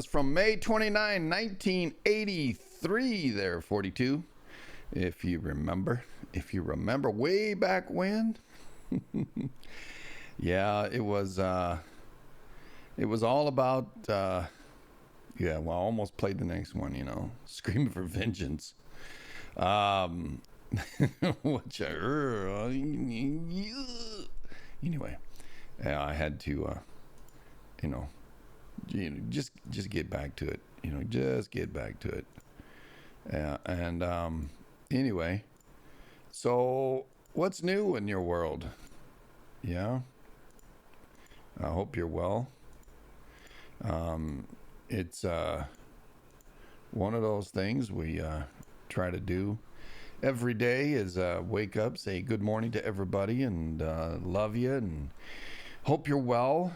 was from May 29, 1983 there, 42. If you remember way back when. Yeah, it was all about yeah, well, I almost played the next one, Screaming for Vengeance. Which anyway, yeah, I had to you know, just get back to it. Just get back to it. Yeah, and anyway, so what's new in your world? Yeah, I hope you're well. It's one of those things we try to do every day is wake up, say good morning to everybody, and love you, and hope you're well,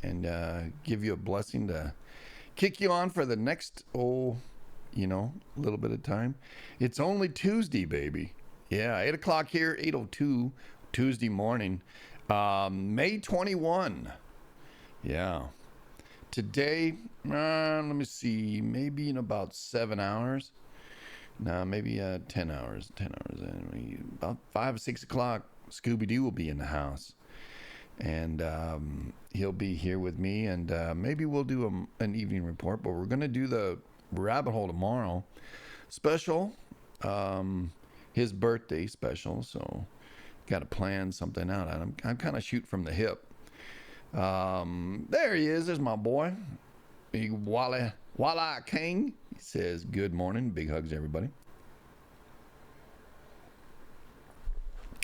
and give you a blessing to kick you on for the next little bit of time. It's only Tuesday, baby. Yeah, 8 o'clock here, 8:02 Tuesday morning, May 21. Yeah. Today, let me see, maybe in about 7 hours. No, maybe 10 hours. 10 hours. About 5 or 6 o'clock, Scooby-Doo will be in the house. And he'll be here with me, and maybe we'll do an evening report, but we're going to do the rabbit hole tomorrow. Special. His birthday special, so got to plan something out. I'm kind of shoot from the hip. There he is. There's my boy. Big Walla King. He says, good morning. Big hugs, everybody.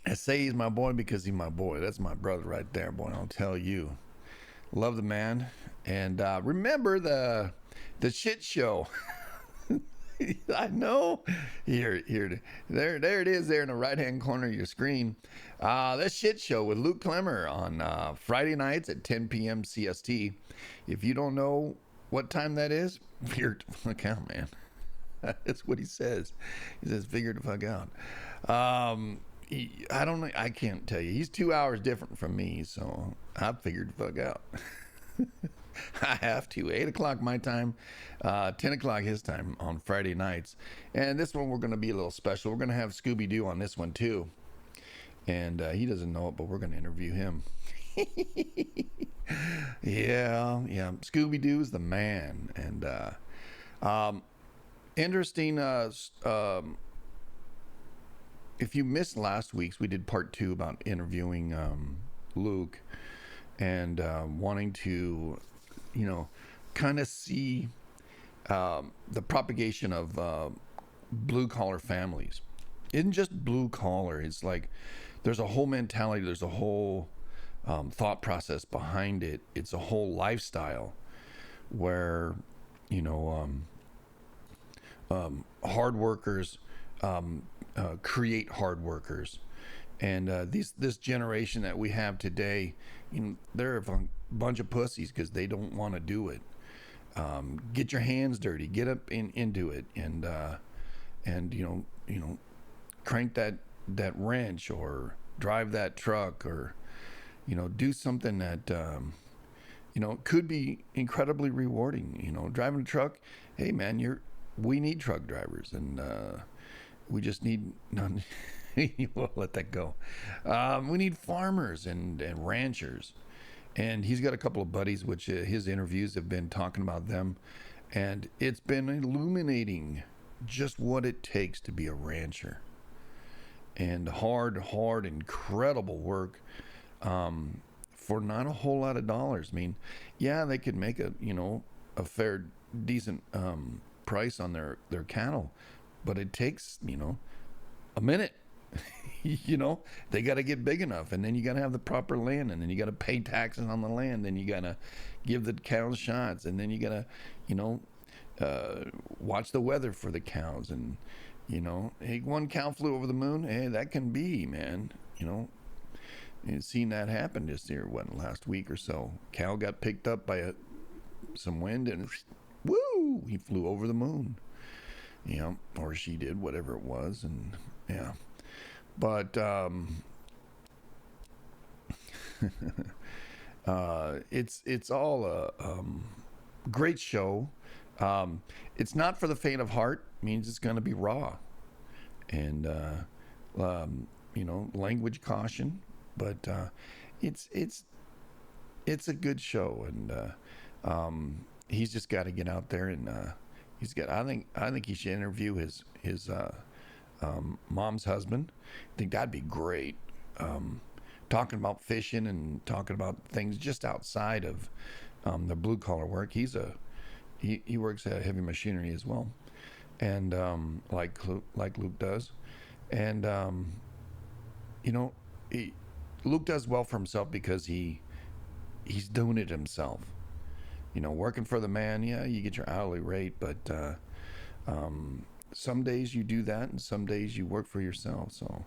I say he's my boy because he's my boy. That's my brother right there, boy. I'll tell you. Love the man. And remember the shit show. I know. Here. There it is there in the right-hand corner of your screen. That shit show with Luke Clemmer on Friday nights at 10 p.m. CST. If you don't know what time that is, figure the fuck out, man. That's what he says. He says, figure the fuck out. I don't know. I can't tell you. He's 2 hours different from me, so I figured the fuck out. I have to. 8 o'clock my time, 10 o'clock his time on Friday nights. And this one we're going to be a little special. We're going to have Scooby-Doo on this one too. And he doesn't know it, but we're going to interview him. Yeah. Scooby-Doo's the man. And interesting, if you missed last week's, we did part 2 about interviewing Luke and wanting to, kind of see the propagation of blue-collar families. It isn't just blue-collar. It's like there's a whole mentality. There's a whole thought process behind it. It's a whole lifestyle where, hard workers create hard workers. And this generation that we have today, they're a bunch of pussies because they don't want to do it. Get your hands dirty, get up into it, and crank that wrench or drive that truck or do something that could be incredibly rewarding. Driving a truck, hey man, we need truck drivers, and we just need none. We'll let that go. We need farmers and ranchers. And he's got a couple of buddies, which his interviews have been talking about them. And it's been illuminating just what it takes to be a rancher. And hard, incredible work for not a whole lot of dollars. I mean, yeah, they could make a fair, decent price on their cattle. But it takes, a minute. They got to get big enough, and then you got to have the proper land, and then you got to pay taxes on the land, then you got to give the cows shots, and then you got to, watch the weather for the cows, and, hey, one cow flew over the moon. Hey, that can be, man, you've seen that happen this year, last week or so. Cow got picked up by some wind, and woo, he flew over the moon. Or she did, whatever it was, and yeah. But it's all a great show. It's not for the faint of heart. Means it's going to be raw, and language caution. But it's a good show, and he's just got to get out there and he's got. I think he should interview his mom's husband. I think that'd be great. Talking about fishing and talking about things just outside of the blue collar work. He works at heavy machinery as well, and like Luke does, and Luke does well for himself because he's doing it himself. Working for the man, yeah, you get your hourly rate, but some days you do that, and some days you work for yourself. So,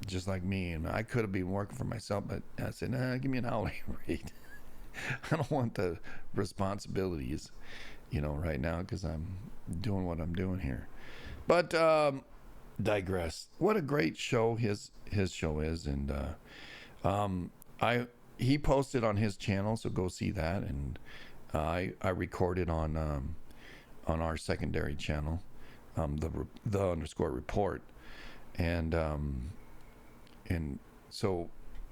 just like me, and I could have been working for myself, but I said, nah, give me an hourly rate. I don't want the responsibilities, right now, because I'm doing what I'm doing here. But digress. What a great show his show is, and he posted on his channel, so go see that. And I recorded on our secondary channel, the underscore report, and so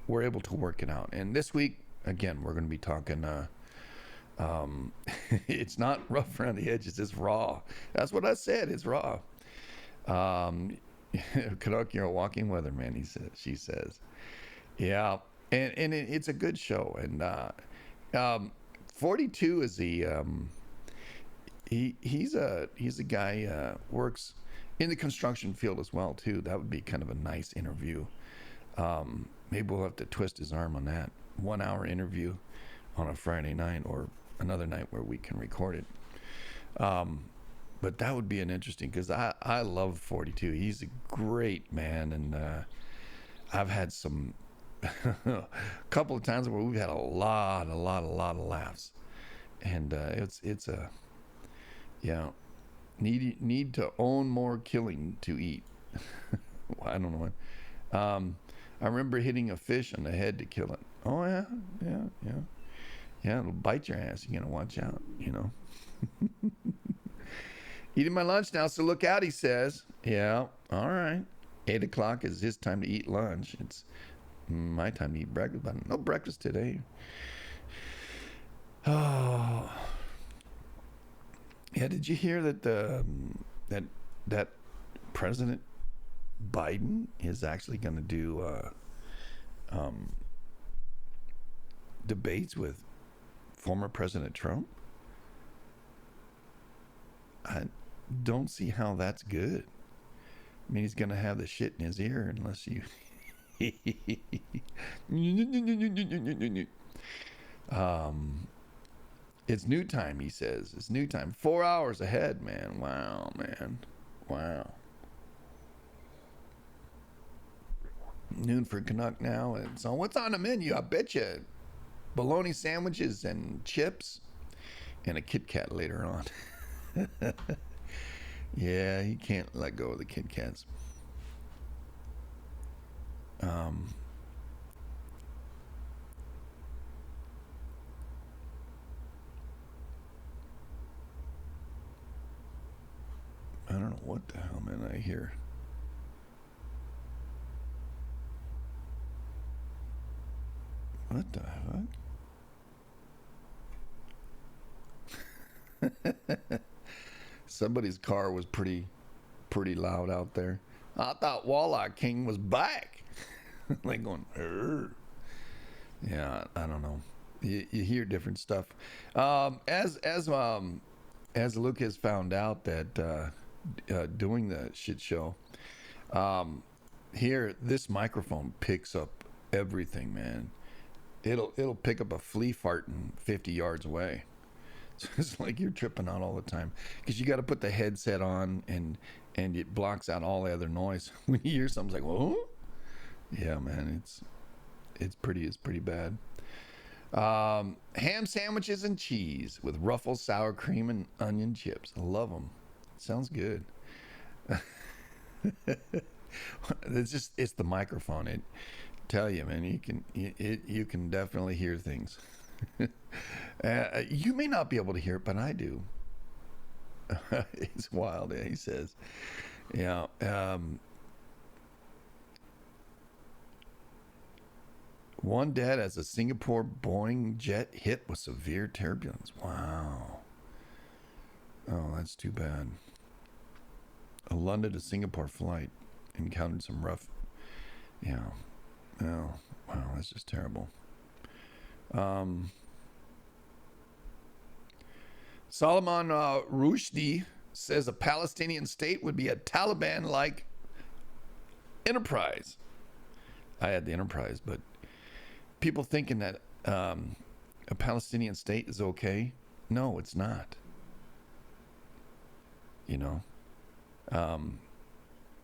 we're able to work it out. And this week, again, we're going to be talking. It's not rough around the edges; it's raw. That's what I said. It's raw. Canuck, you're a walking weatherman. She says, yeah. And it's a good show. And 42 is he's a guy works in the construction field as well too. That would be kind of a nice interview. Maybe we'll have to twist his arm on that 1 hour interview on a Friday night or another night where we can record it. But that would be an interesting, because I love 42. He's a great man, and I've had some a couple of times where we've had a lot of laughs, and it's a need to own more killing to eat. I don't know what. I remember hitting a fish on the head to kill it. Oh yeah, it'll bite your ass. You gotta watch out, Eating my lunch now, so look out, he says. Yeah, all right. 8 o'clock is his time to eat lunch. It's my time to eat breakfast, but no breakfast today. Oh, yeah. Did you hear that that President Biden is actually going to do debates with former President Trump? I don't see how that's good. I mean, he's going to have the shit in his ear unless you. It's new time, he says. It's new time. 4 hours ahead, man. Wow, man. Wow. Noon for Canuck now. And so what's on the menu? I bet you bologna sandwiches and chips and a Kit Kat later on. Yeah, he can't let go of the Kit Kats. I don't know what the hell, man, I hear. What the fuck? Somebody's car was pretty loud out there. I thought Walleye King was back. Like going, Urgh. Yeah, I don't know. You hear different stuff. As Luke has found out that doing the shit show, here this microphone picks up everything, man. It'll pick up a flea farting 50 yards away. So it's like you're tripping out all the time because you got to put the headset on and it blocks out all the other noise. When you hear something, it's like, whoa. Yeah, man, it's pretty bad. Ham sandwiches and cheese with Ruffles sour cream and onion chips. I love them. Sounds good. It's the microphone. It tell you, man, you can definitely hear things. You may not be able to hear it, but I do. It's wild. He says, yeah. One dead as a Singapore Boeing jet hit with severe turbulence. Wow. Oh, that's too bad. A London to Singapore flight encountered some rough. Yeah. Oh, wow. That's just terrible. Salman Rushdie says a Palestinian state would be a Taliban-like enterprise. I had the enterprise, but people thinking that a Palestinian state is okay. No, it's not. You know,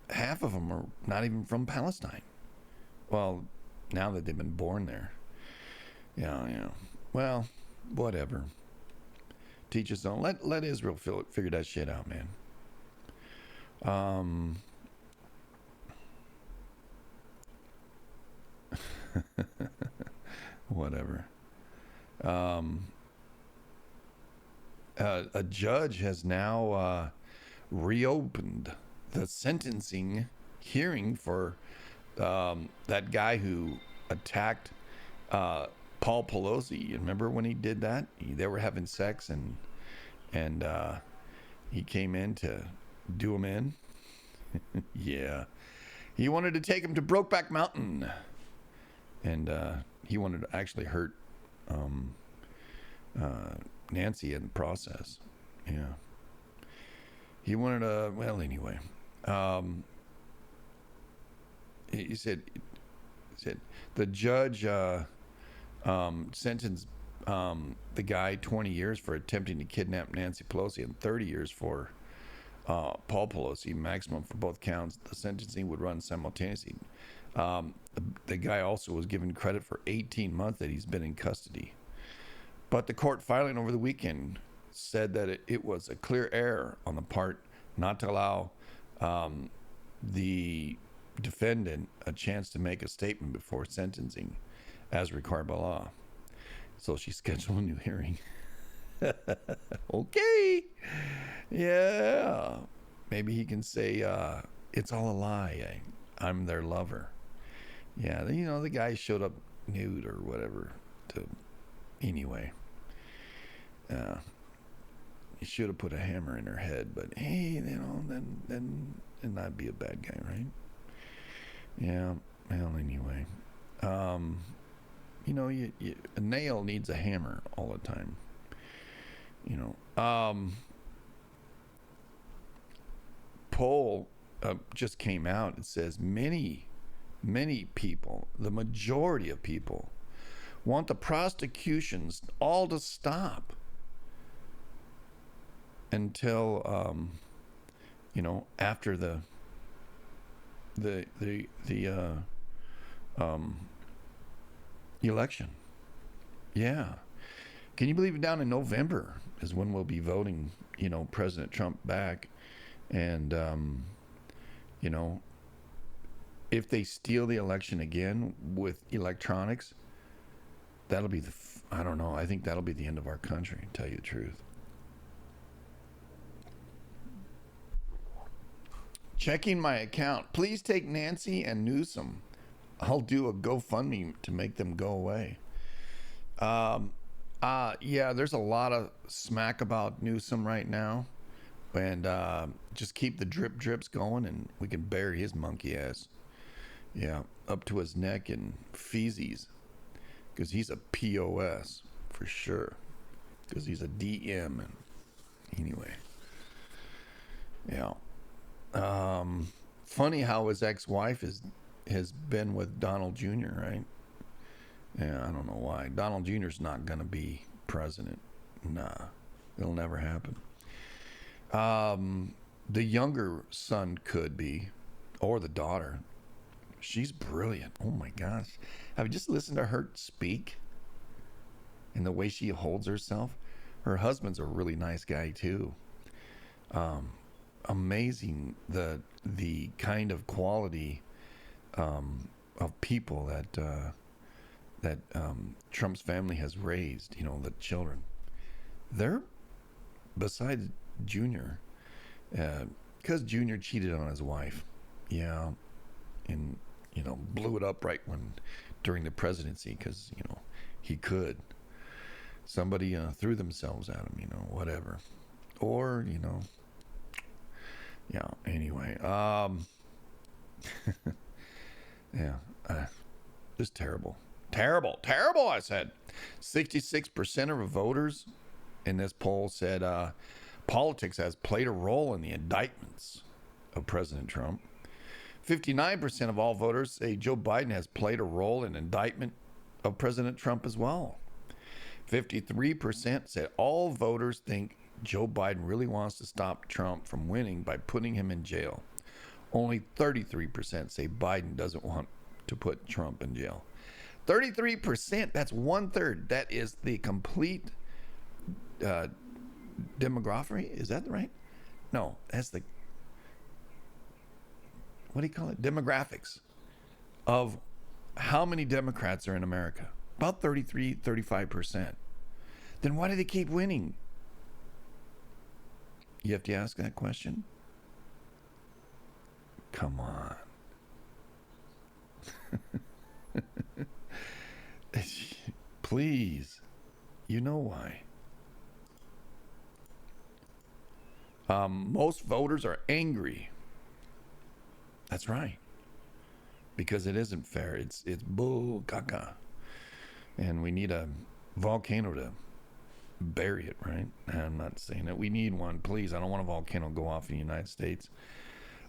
half of them are not even from Palestine. Well, now that they've been born there. Yeah. Well, whatever. Teach us own. Let Israel figure that shit out, man. Whatever. A judge has now reopened the sentencing hearing for that guy who attacked Paul Pelosi. You remember when he did that? They were having sex, and he came in to do him in. Yeah. He wanted to take him to Brokeback Mountain. And he wanted to actually hurt Nancy in the process. Yeah. He wanted to, well, anyway. He said the judge sentenced the guy 20 years for attempting to kidnap Nancy Pelosi and 30 years for Paul Pelosi, maximum for both counts. The sentencing would run simultaneously. The guy also was given credit for 18 months that he's been in custody. But the court filing over the weekend said that it was a clear error on the part not to allow the defendant a chance to make a statement before sentencing as required by law. So she scheduled a new hearing. Okay. Yeah. Maybe he can say, it's all a lie. I'm their lover. Yeah, the guy showed up nude or whatever. Anyway. He should have put a hammer in her head, but hey, then not be a bad guy, right? Yeah. Well, anyway. A nail needs a hammer all the time. Poll just came out. It says many people, the majority of people, want the prosecutions all to stop until after the election. Yeah. Can you believe it? Down in November is when we'll be voting, President Trump back. And, if they steal the election again with electronics, that'll be I don't know. I think that'll be the end of our country, to tell you the truth. Checking my account. Please take Nancy and Newsom. I'll do a GoFundMe to make them go away. Yeah, there's a lot of smack about Newsom right now. And just keep the drips going, and we can bury his monkey ass. Yeah, up to his neck in feces. Because he's a POS, for sure. Because he's a DM. And anyway. Yeah. Funny how his ex-wife has been with Donald Jr., right? Yeah, I don't know why. Donald Jr.'s not going to be president. Nah, it'll never happen. The younger son could be, or the daughter. She's brilliant. Oh my gosh. Have you just listened to her speak? And the way she holds herself? Her husband's a really nice guy too. Amazing the kind of quality of people that Trump's family has raised, the children, they're, besides Junior, because Junior cheated on his wife, yeah, and blew it up during the presidency because he could. Somebody threw themselves at him, whatever, or yeah. Anyway, yeah, just terrible. I said. 66% of voters in this poll said politics has played a role in the indictments of President Trump. 59% of all voters say Joe Biden has played a role in indictment of President Trump as well. 53% said all voters think Joe Biden really wants to stop Trump from winning by putting him in jail. Only 33% say Biden doesn't want to put Trump in jail. 33%, that's 1/3. That is the complete demography. Is that right? No, that's the, what do you call it? Demographics of how many Democrats are in America. About 33, 35%. Then why do they keep winning? You have to ask that question. Come on. Please. You know why. Most voters are angry. That's right. Because it isn't fair. It's bull caca. And we need a volcano to bury it, right? I'm not saying that we need one. Please, I don't want a volcano to go off in the United States.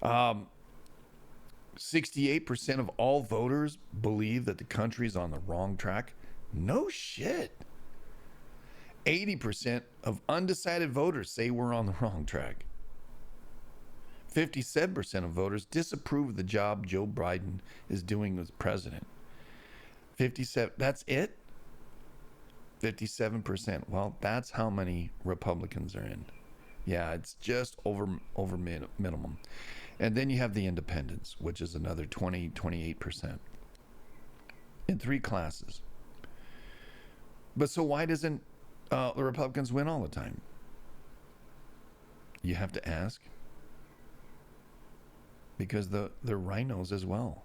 68% of all voters believe that the country is on the wrong track. No shit. 80% of undecided voters say we're on the wrong track. 57% of voters disapprove of the job Joe Biden is doing as president. 57, that's it? 57%. Well, that's how many Republicans are in. Yeah, it's just over minimum. And then you have the independents, which is another 28% in 3 classes. But so why doesn't the Republicans win all the time? You have to ask. Because they're rhinos as well.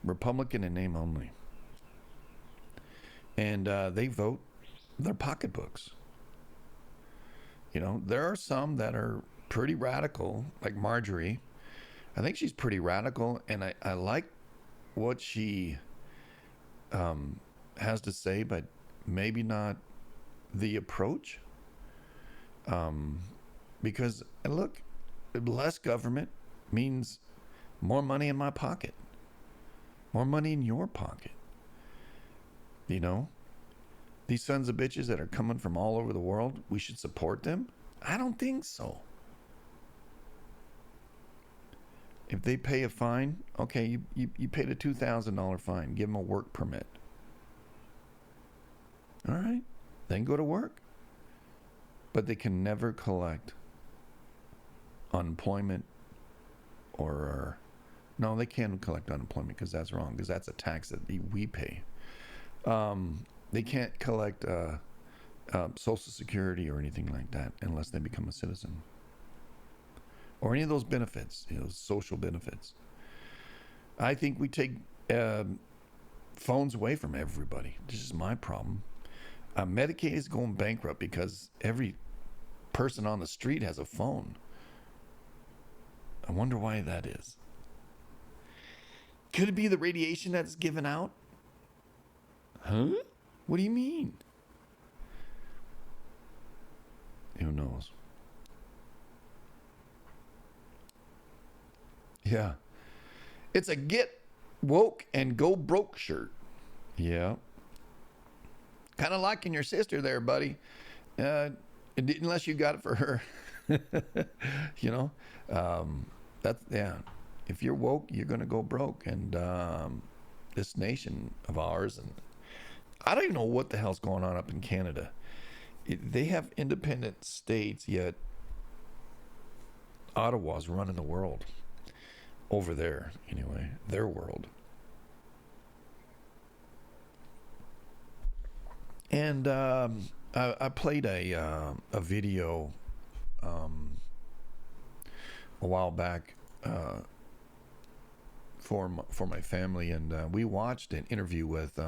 Republican in name only. And they vote their pocketbooks. There are some that are pretty radical, like Marjorie. I think she's pretty radical, and I like what she has to say, but maybe not the approach. Because, look, less government means more money in my pocket. More money in your pocket. These sons of bitches that are coming from all over the world, we should support them? I don't think so. If they pay a fine, okay, you paid a $2,000 fine. Give them a work permit. All right, then go to work. But they can never collect unemployment or... No, they can't collect unemployment because that's wrong, because that's a tax that we pay. They can't collect Social Security or anything like that unless they become a citizen. Or any of those benefits, social benefits. I think we take phones away from everybody. This is my problem. Medicaid is going bankrupt because every person on the street has a phone. I wonder why that is. Could it be the radiation that's given out? Huh? What do you mean? Who knows? Yeah. It's a get woke and go broke shirt. Yeah. Kind of liking your sister there, buddy. Unless you got it for her. That's, yeah. If you're woke, you're going to go broke. And this nation of ours, and I don't even know what the hell's going on up in Canada. They have independent states, yet Ottawa's running the world. Over there, anyway. Their world. And I played a video a while back for my family, and we watched an interview with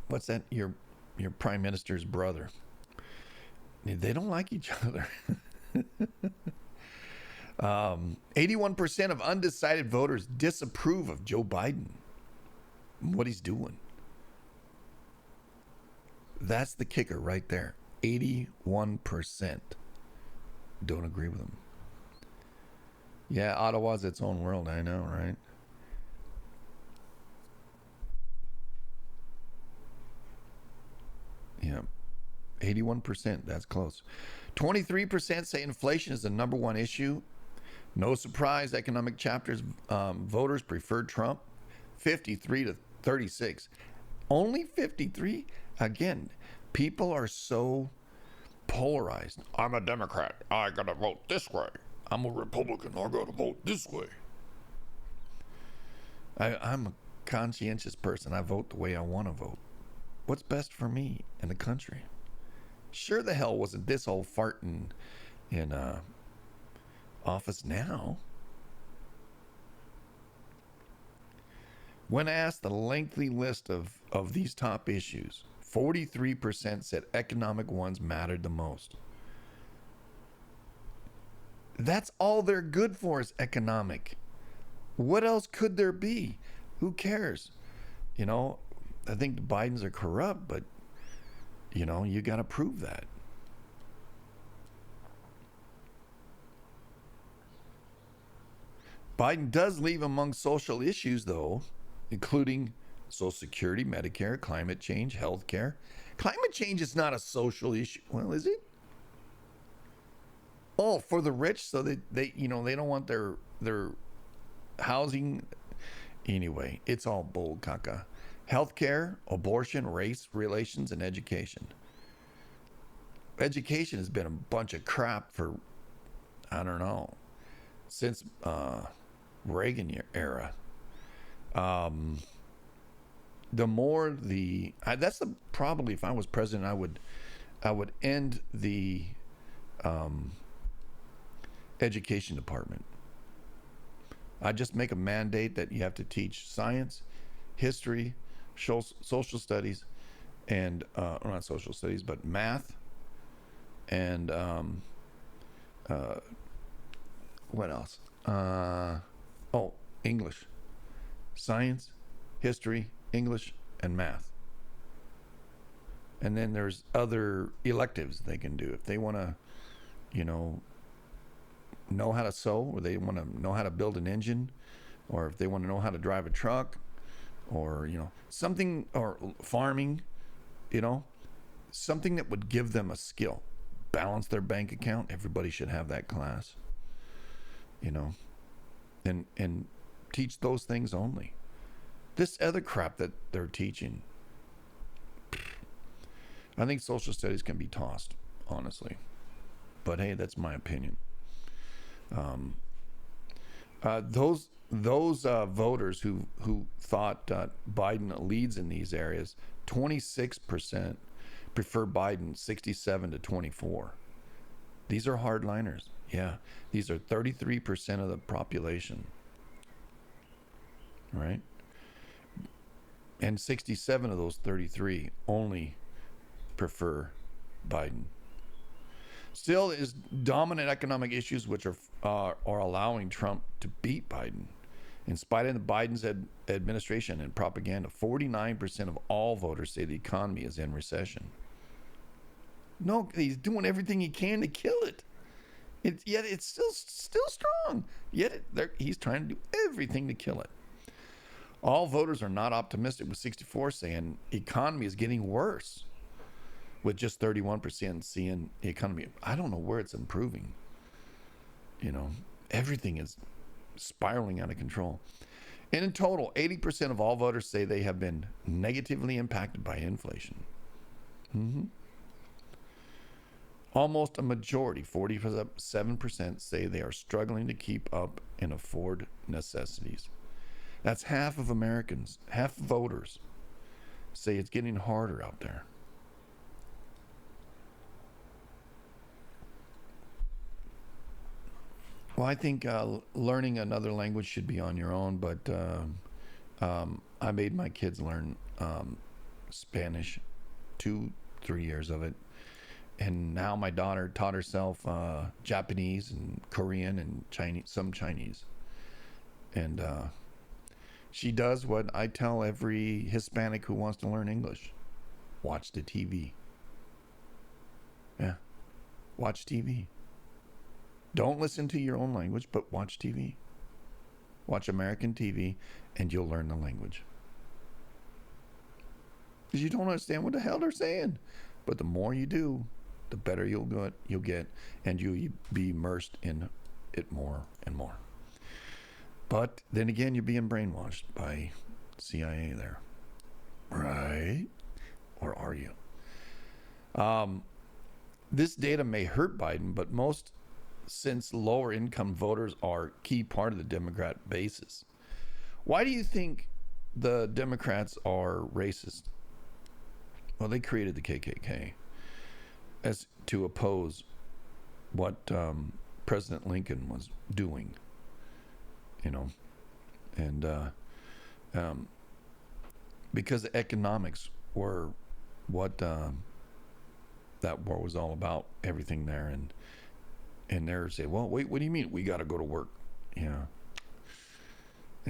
what's that? Your prime minister's brother. They don't like each other. 81% of undecided voters disapprove of Joe Biden, what he's doing. That's the kicker right there. 81% don't agree with him. Yeah, Ottawa's its own world, I know, right? Yeah, 81%, that's close. 23% say inflation is the number one issue. No surprise, economic chapters, voters preferred Trump. 53 to 36. Only 53? Again, people are so polarized. I'm a Democrat. I gotta vote this way. I'm a Republican. I gotta vote this way. I'm a conscientious person. I vote the way I want to vote. What's best for me and the country? Sure the hell wasn't this old farting in office now. When asked the lengthy list of these top issues, 43% said economic ones mattered the most. That's all they're good for is economic. What else could there be? Who cares? You know, I think the Bidens are corrupt, but, you know, you got to prove that. Biden does leave among social issues, though, including Social Security, Medicare, climate change, health care. Climate change is not a social issue. Well, is it? Oh, for the rich, so that they don't want their housing. Anyway, it's all bull caca. Healthcare, abortion, race relations, and education. Education has been a bunch of crap for, I don't know, since Reagan era. The more that's the probably if I was president, I would end the education department. I'd just make a mandate that you have to teach science, history, social studies, and not social studies, but math, and what else? English, science, history, English, and math. And then there's other electives they can do if they want to, know how to sew, or they want to know how to build an engine, or if they want to know how to drive a truck, or something, or farming, something that would give them a skill. Balance their bank account. Everybody should have that class, and teach those things only. This other crap that they're teaching, I think social studies can be tossed, honestly. But hey, that's my opinion. Those voters who thought Biden leads in these areas, 26% prefer Biden, 67 to 24. These are hardliners. Yeah, these are 33% of the population, right? And 67 of those 33 only prefer Biden. Still, is dominant economic issues which are allowing Trump to beat Biden. In spite of Biden's administration and propaganda, 49% of all voters say the economy is in recession. No, he's doing everything he can to kill it. Yet it's still strong. Yet he's trying to do everything to kill it. All voters are not optimistic, with 64 saying the economy is getting worse, with just 31% seeing the economy. I don't know where it's improving. Everything is spiraling out of control. And in total, 80% of all voters say they have been negatively impacted by inflation. Almost a majority, 47%, say they are struggling to keep up and afford necessities. That's half of Americans, half voters. say it's getting harder out there. Well, I think learning another language should be on your own, but I made my kids learn Spanish, 2-3 years of it. And now my daughter taught herself Japanese and Korean and Chinese, some Chinese. And she does what I tell every Hispanic who wants to learn English. Watch the TV. Yeah, watch TV. Don't listen to your own language, but watch TV. Watch American TV, and you'll learn the language. Because you don't understand what the hell they're saying. But the more you do, the better you'll get, and you'll be immersed in it more and more. But then again, you're being brainwashed by CIA there. Right? Or are you? This data may hurt Biden, but since lower income voters are a key part of the Democrat basis. Why do you think the Democrats are racist? Well, they created the KKK as to oppose what President Lincoln was doing, and because economics were what that war was all about, everything there, and they're saying, well, wait, what do you mean we got to go to work? Yeah,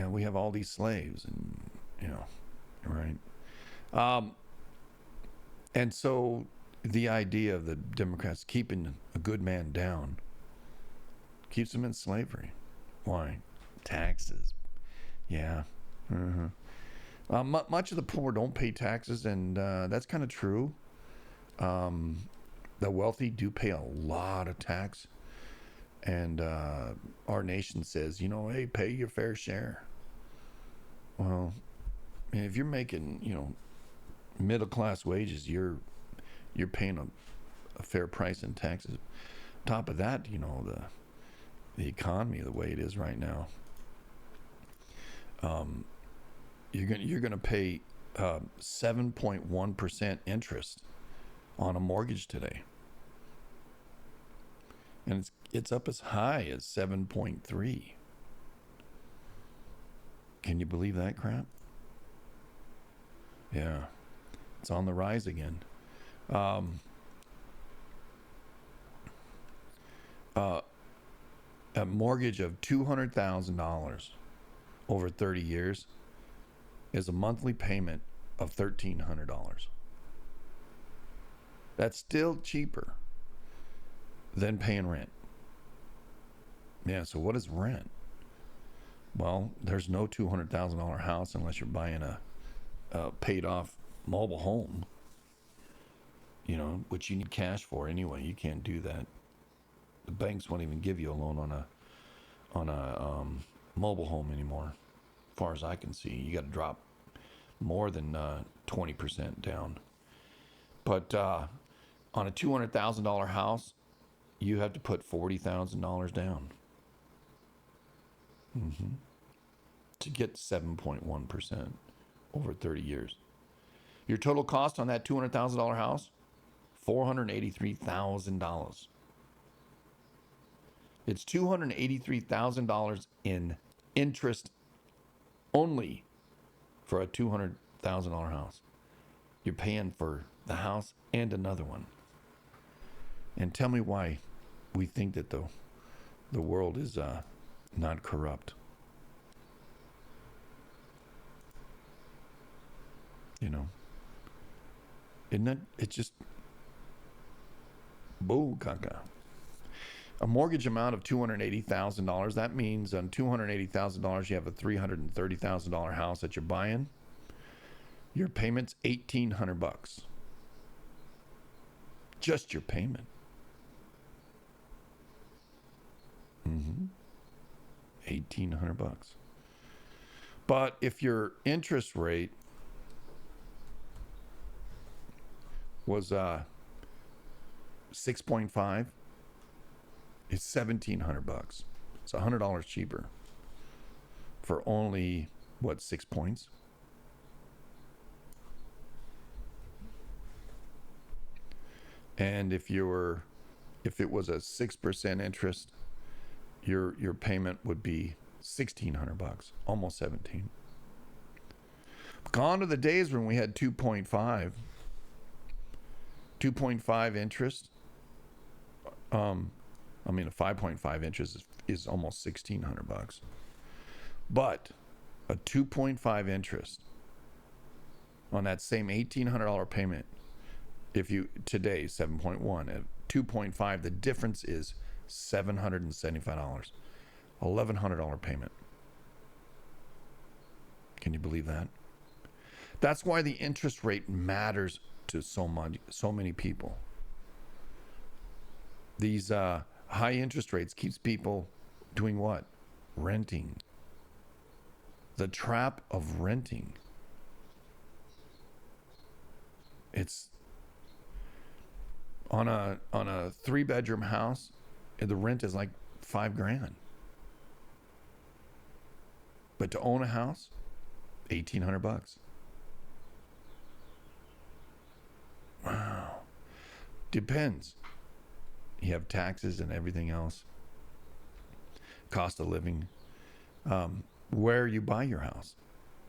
we have all these slaves, and right. And so the idea of the Democrats keeping a good man down keeps him in slavery. Why? Taxes. Yeah. Much of the poor don't pay taxes, and that's kind of true. The wealthy do pay a lot of tax, and our nation says, hey, pay your fair share. Well, if you're making, middle class wages, you're paying a fair price in taxes. Top of that, the economy the way it is right now, you're gonna pay 7.1% interest on a mortgage today, and it's up as high as 7.3. Can you believe that crap? Yeah, it's on the rise again. A mortgage of $200,000 over 30 years is a monthly payment of $1,300. That's still cheaper than paying rent. Yeah, so what is rent? Well, there's no $200,000 house unless you're buying a paid off mobile home, which you need cash for anyway. You can't do that. The banks won't even give you a loan on a mobile home anymore, as far as I can see. You got to drop more than 20% down. But on a $200,000 house, you have to put $40,000 down to get 7.1% over 30 years. Your total cost on that $200,000 house, $483,000. It's $283,000 in interest only for a $200,000 house. You're paying for the house and another one. And tell me why we think that the world is not corrupt. Isn't it? It's just boo caca. A mortgage amount of $280,000. That means on $280,000, you have a $330,000 house that you're buying. Your payment's $1,800. Just your payment. $1,800. But if your interest rate was 6.5, it's $1,700. It's $100 cheaper for only 6 points. And if it was a 6% interest, your payment would be $1,600, almost 17. Gone are the days when we had 2.5 interest. A 5.5 interest is almost $1,600. But a 2.5 interest on that same $1,800 payment, if you today 7.1 at 2.5, the difference is $775, $1,100 payment. Can you believe that? That's why the interest rate matters to so many people. These high interest rates keeps people doing what? Renting. The trap of renting. It's on a 3-bedroom house, the rent is like $5,000. But to own a house, $1,800. Wow. Depends. You have taxes and everything else. Cost of living. Where you buy your house.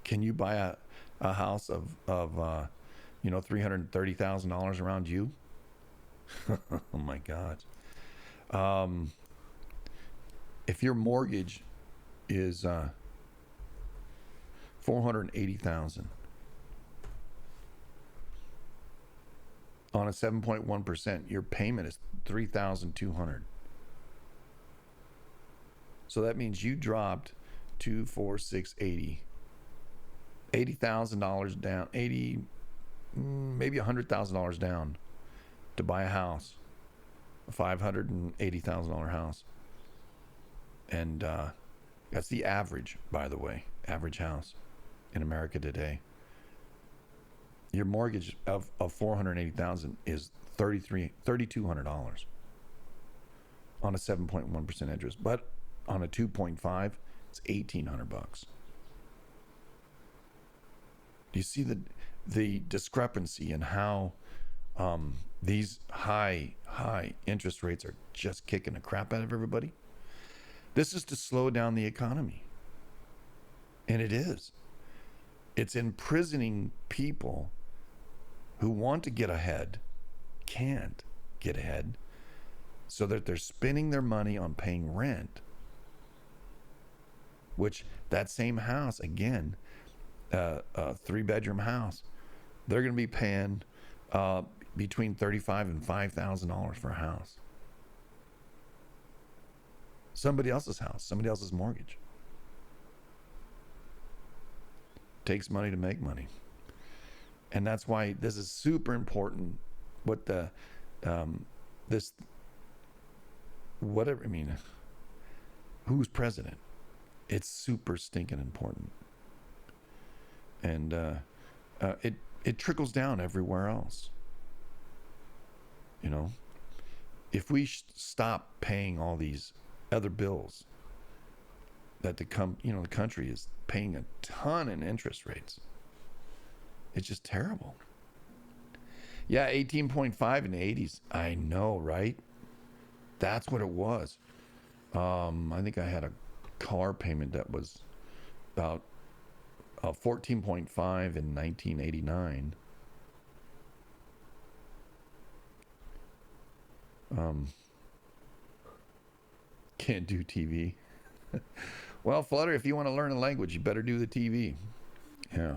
Can you buy a house of $330,000 around you? Oh my God. If your mortgage is $480,000 on a 7.1%, your payment is $3,200. So that means you dropped $80,000 down, maybe $100,000 down to buy a house, a $580,000 house. And that's the average, by the way, average house in America today. Your mortgage of $480,000 is $3,200 on a 7.1% interest, but on a 2.5, it's $1,800. Do you see the discrepancy in how these high interest rates are just kicking the crap out of everybody? This is to slow down the economy. And it is. It's imprisoning people who want to get ahead, can't get ahead, so that they're spending their money on paying rent, which that same house, again, a 3-bedroom house, they're going to be paying between $35,000 and $5,000 for a house. Somebody else's house, somebody else's mortgage. Takes money to make money. And that's why this is super important. What the who's president? It's super stinking important. And it trickles down everywhere else. You know, if we stop paying all these other bills that the country is paying a ton in interest rates, it's just terrible. Yeah, 18.5 in the 80s. I know, right? That's what it was. I think I had a car payment that was about 14.5 in 1989. Can't do TV. Well, Flutter, if you want to learn a language, you better do the TV. Yeah.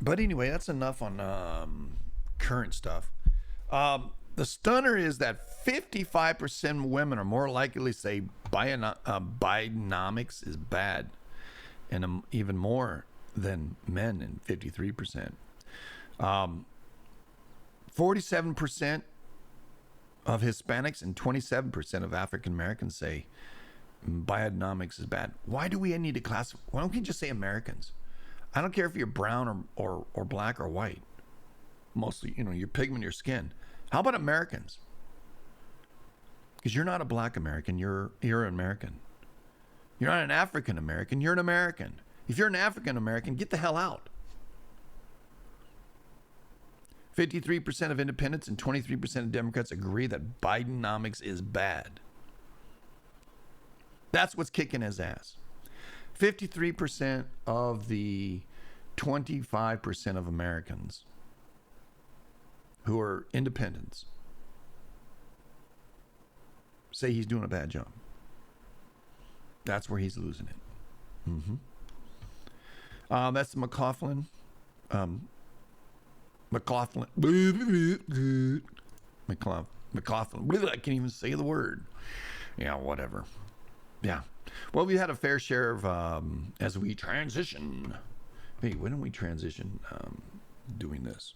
But anyway, that's enough on current stuff. The stunner is that 55% of women are more likely to say Bidenomics is bad, and even more than men, in 53%. 47% of Hispanics and 27% of African Americans say Bidenomics is bad. Why do we need to classify? Why don't we just say Americans? I don't care if you're brown or black or white. Mostly, your pigment in your skin. How about Americans? Because you're not a black American, you're an American. You're not an African American, you're an American. If you're an African American, get the hell out. 53% of independents and 23% of Democrats agree that Bidenomics is bad. That's what's kicking his ass. 53% of the 25% of Americans who are independents say he's doing a bad job. That's where he's losing it. That's the McLaughlin. McLaughlin. I can't even say the word. Yeah, whatever. Yeah. Well, we had a fair share of, as we transition. Hey, when don't we transition doing this?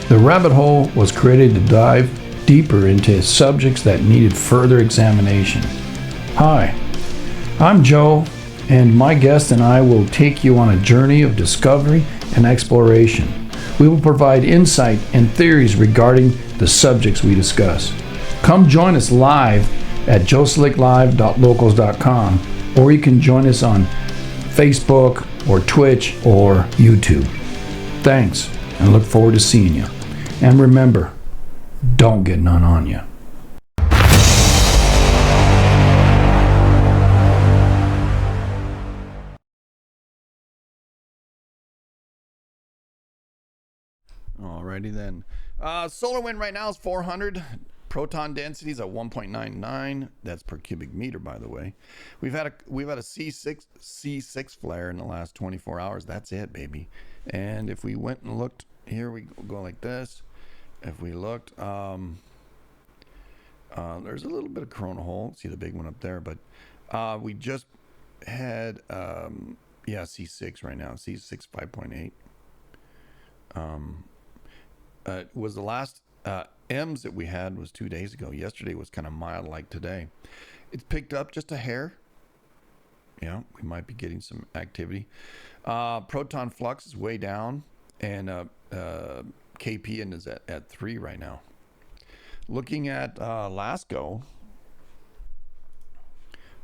The rabbit hole was created to dive deeper into subjects that needed further examination. Hi, I'm Joe, and my guest and I will take you on a journey of discovery and exploration. We will provide insight and theories regarding the subjects we discuss. Come join us live at joeslicklive.locals.com, or you can join us on Facebook or Twitch or YouTube. Thanks, and look forward to seeing you. And remember, don't get none on you. Alrighty then. Solar wind right now is 400. Proton density is at 1.99. That's per cubic meter, by the way. We've had a C6 flare in the last 24 hours. That's it, baby. And if we went and looked, here we go like this. If we looked, there's a little bit of corona hole. See the big one up there, but we just had C6 right now. C6 5.8. Was the last M's that we had was 2 days ago. Yesterday was kind of mild like today. It's picked up just a hair. Yeah, we might be getting some activity. Proton flux is way down, and KP is at 3 right now. Looking at LASCO,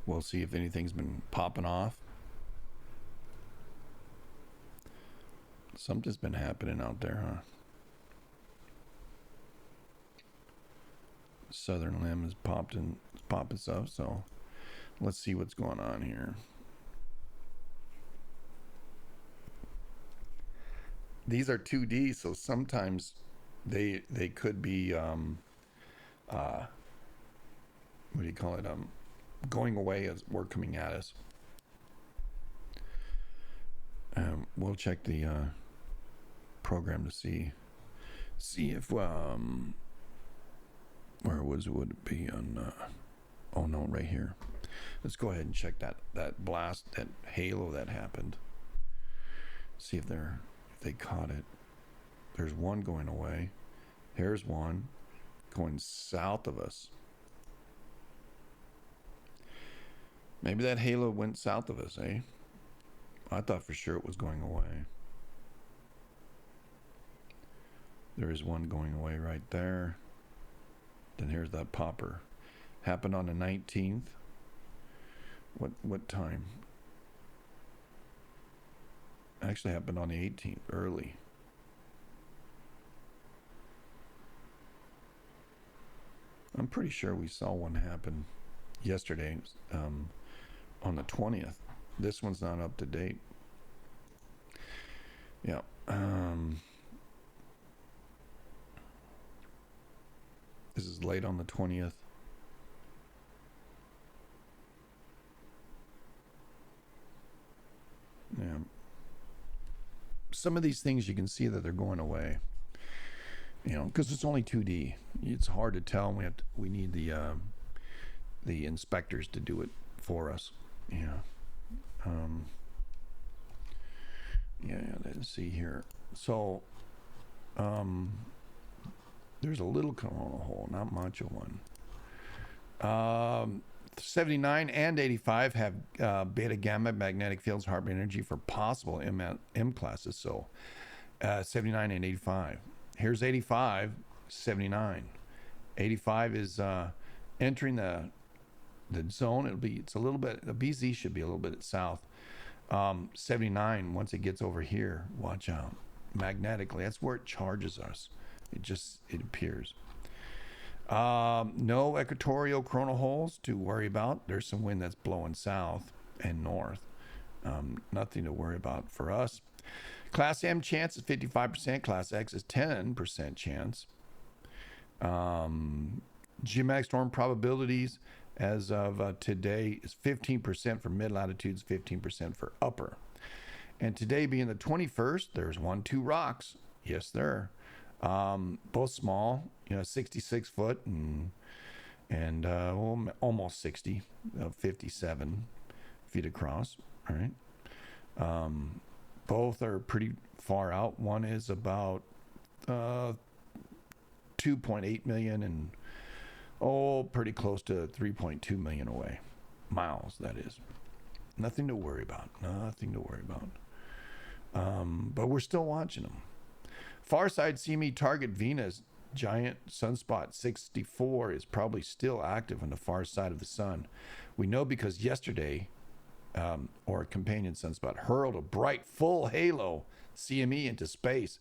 we'll see if anything's been popping off. Something's been happening out there, huh? Southern limb is popping stuff, so let's see what's going on here. These are 2D, so sometimes they could be what do you call it? Going away as we're coming at us. We'll check the program to see if where would it be on? Oh no, right here. Let's go ahead and check that blast, that halo that happened. See if they caught it. There's one going away. Here's one going south of us. Maybe that halo went south of us, eh? I thought for sure it was going away. There is one going away right there. Then here's that popper. Happened on the 19th. What time? Actually happened on the 18th, early. I'm pretty sure we saw one happen yesterday on the 20th. This one's not up to date. Yeah. This is late on the 20th. Yeah. Some of these things you can see that they're going away. You know, because it's only 2D. It's hard to tell. We need the inspectors to do it for us. Yeah. Let's see here. So, there's a little corona hole, not much of one. 79 and 85 have beta gamma magnetic fields harbor energy for possible M classes. So 79 and 85. Here's 85, 79. 85 is entering the zone. It's a little bit, the BZ should be a little bit south. 79, once it gets over here, watch out. Magnetically, that's where it charges us. It appears. No equatorial coronal holes to worry about. There's some wind that's blowing south and north. Nothing to worry about for us. Class M chance is 55%. Class X is 10% chance. Geomatic storm probabilities as of today is 15% for mid latitudes, 15% for upper. And today being the 21st, there's 2 rocks. Yes, there. Both small, 66 foot and almost 60, 57 feet across. All right. Both are pretty far out. One is about 2.8 million and pretty close to 3.2 million away. Miles, that is. Nothing to worry about. But we're still watching them. Far side CME target Venus giant sunspot 64 is probably still active on the far side of the sun. We know because yesterday, or a companion sunspot, hurled a bright full halo CME into space.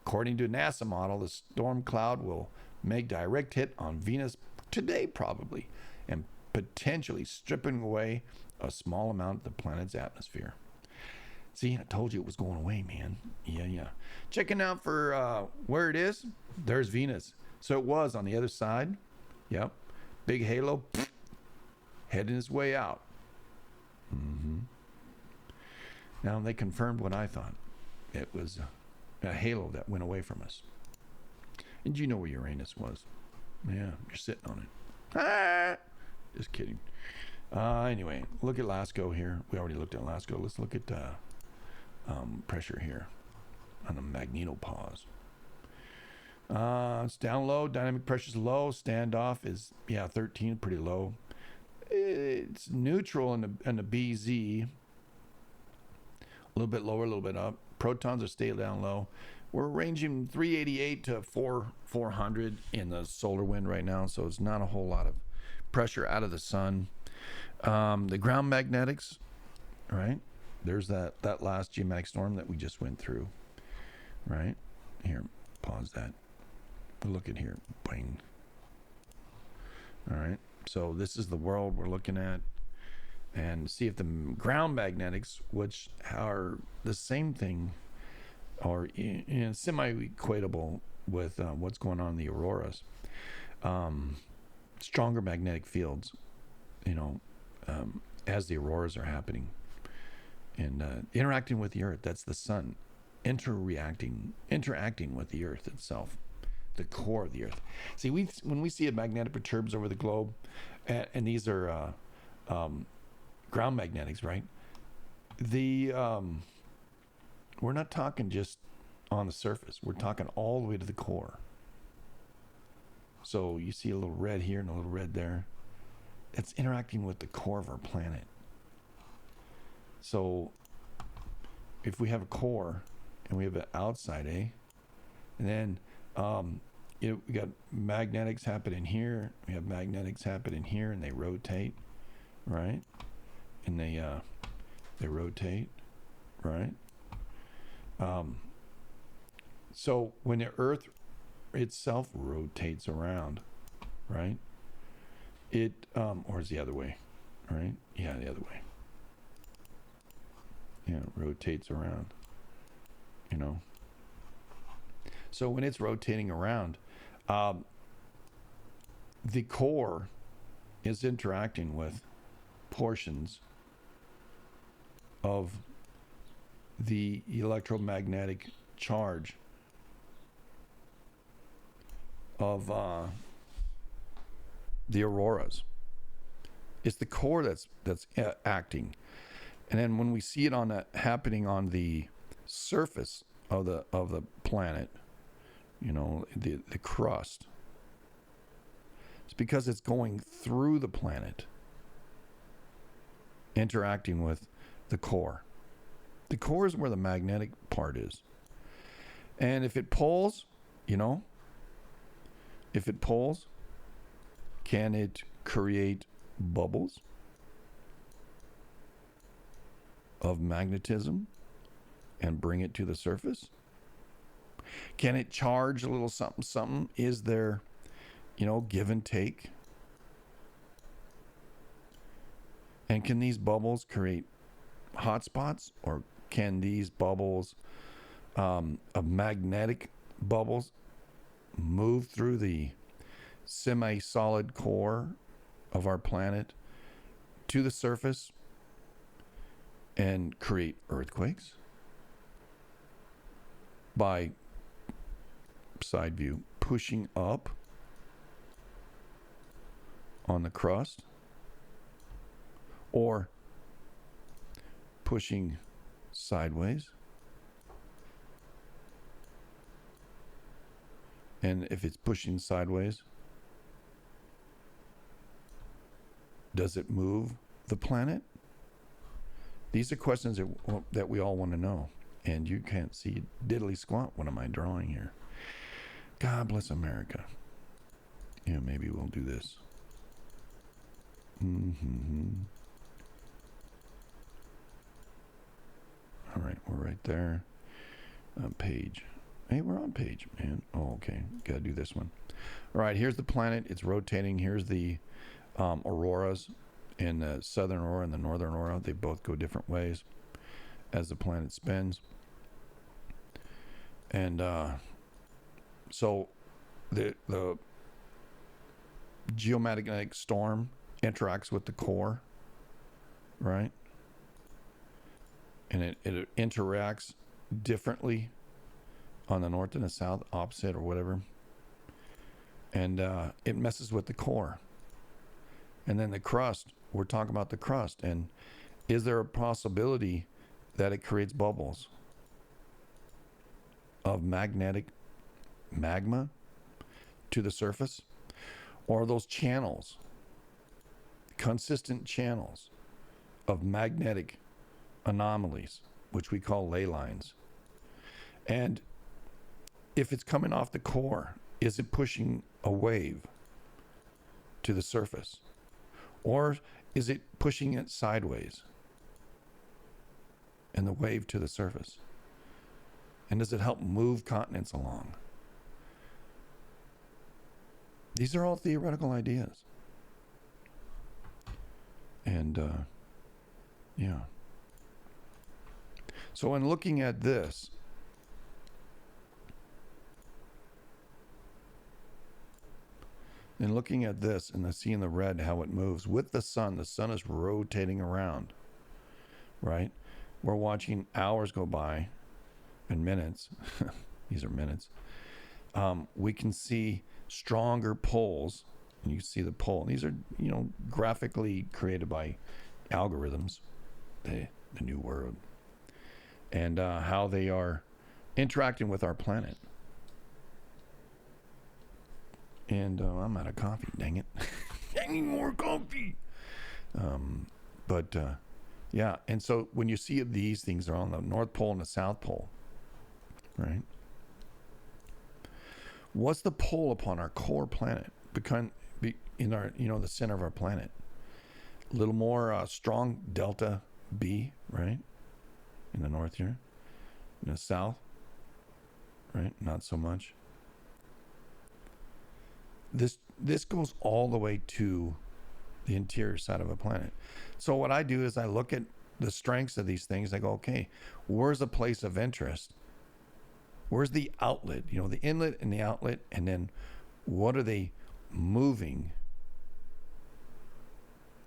According to a NASA model, the storm cloud will make direct hit on Venus today probably, and potentially stripping away a small amount of the planet's atmosphere. See, I told you it was going away, man. Yeah. Checking out for where it is. There's Venus. So it was on the other side. Yep. Big halo. Heading its way out. Now they confirmed what I thought. It was a halo that went away from us. And you know where Uranus was. Yeah, you're sitting on it. Just kidding. Anyway, look at LASCO here. We already looked at LASCO. Let's look at pressure here on the magnetopause. It's down low. Dynamic pressure's low. Standoff is 13, pretty low. It's neutral in the BZ. A little bit lower, a little bit up. Protons are staying down low. We're ranging 388 to 400 in the solar wind right now, so it's not a whole lot of pressure out of the sun. The ground magnetics, right? There's that last geomatic storm that we just went through, right? Here, pause that. Look at here. Bang. All right. So this is the world we're looking at, and see if the ground magnetics, which are the same thing, are semi-equatable with what's going on in the auroras. Stronger magnetic fields, as the auroras are happening, and interacting with the Earth. That's the sun interacting with the Earth itself, the core of the Earth. See, when we see a magnetic perturbs over the globe, and these are ground magnetics, right? We're not talking just on the surface. We're talking all the way to the core. So you see a little red here and a little red there. It's interacting with the core of our planet. So if we have a core and we have an outside, and then we got magnetics happening here. We have magnetics happening here, and they rotate, right? And they rotate, right? So when the Earth itself rotates around, right? Or is the other way, right? Yeah, the other way. Yeah, it rotates around, So when it's rotating around, the core is interacting with portions of the electromagnetic charge of the auroras. It's the core that's acting, and then when we see it happening on the surface of the planet, the crust, It's because it's going through the planet, interacting with the core. The core is where the magnetic part is. And if it pulls, if it pulls, can it create bubbles of magnetism and bring it to the surface? Can it charge a little something? Is there, give and take? And can these bubbles create hot spots, or can these bubbles of magnetic bubbles move through the semi-solid core of our planet to the surface and create earthquakes by side view pushing up on the crust, or pushing sideways? And if it's pushing sideways, does it move the planet? These are questions that we all want to know. And you can't see diddly squat. What am I drawing here? God bless America. Yeah, maybe we'll do this. All right, we're right there. Page. Hey, we're on page, man. Oh, okay. Gotta do this one. All right, here's the planet. It's rotating. Here's the auroras, in the southern aurora and the northern aurora. They both go different ways as the planet spins. And so the geomagnetic storm interacts with the core, right? And it interacts differently on the north and the south, opposite or whatever. And it messes with the core. And then the crust, we're talking about the crust. And is there a possibility that it creates bubbles of magnetic magma to the surface? Or are those channels, consistent channels of magnetic anomalies, which we call ley lines? And if it's coming off the core, is it pushing a wave to the surface? Or is it pushing it sideways and the wave to the surface? And does it help move continents along? These are all theoretical ideas. And, yeah. So in looking at this, and seeing the red, how it moves with the sun is rotating around, right? We're watching hours go by and minutes. These are minutes. We can see stronger poles, and you see the pole. These are, graphically created by algorithms, the new word, and how they are interacting with our planet. And I'm out of coffee, dang it. I need more coffee. Yeah, and so when you see these things are on the North Pole and the South Pole, right? What's the pull upon our core planet? In our, the center of our planet. A little more strong delta B, right? In the north here. In the south, right? Not so much. This goes all the way to the interior side of a planet. So what I do is I look at the strengths of these things. I go, okay, where's a place of interest? Where's the outlet? The inlet and the outlet, and then what are they moving?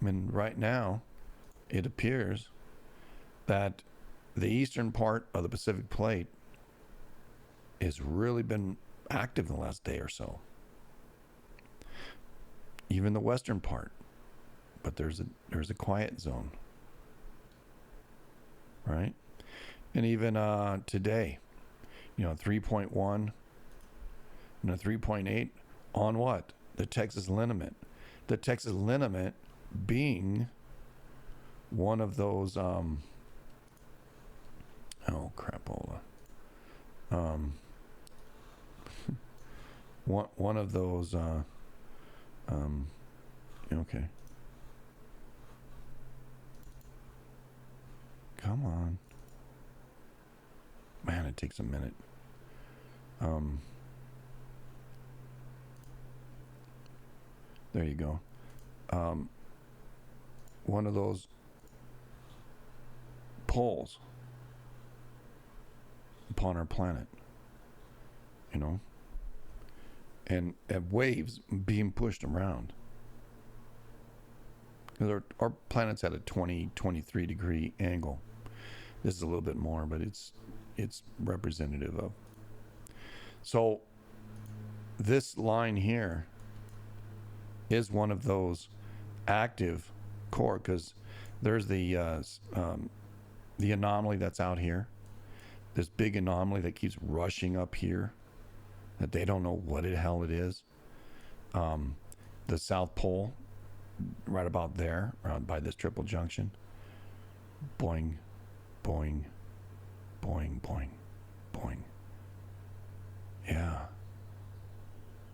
I mean, right now, it appears that the eastern part of the Pacific Plate has really been active in the last day or so. Even the western part, but there's a quiet zone, right? And even today, 3.1 and a 3.8 on what? The Texas liniment. The Texas liniment being one of those oh crapola. One of those okay. Come on. Man, it takes a minute. There you go. One of those poles upon our planet, you know, and waves being pushed around. Our planet's at a 23 degree angle. This is a little bit more, but it's representative of. So this line here is one of those active core, because there's the anomaly that's out here, this big anomaly that keeps rushing up here that they don't know what the hell it is. The South Pole, right about there, around by this triple junction. Boing, boing, boing, boing, boing. Yeah.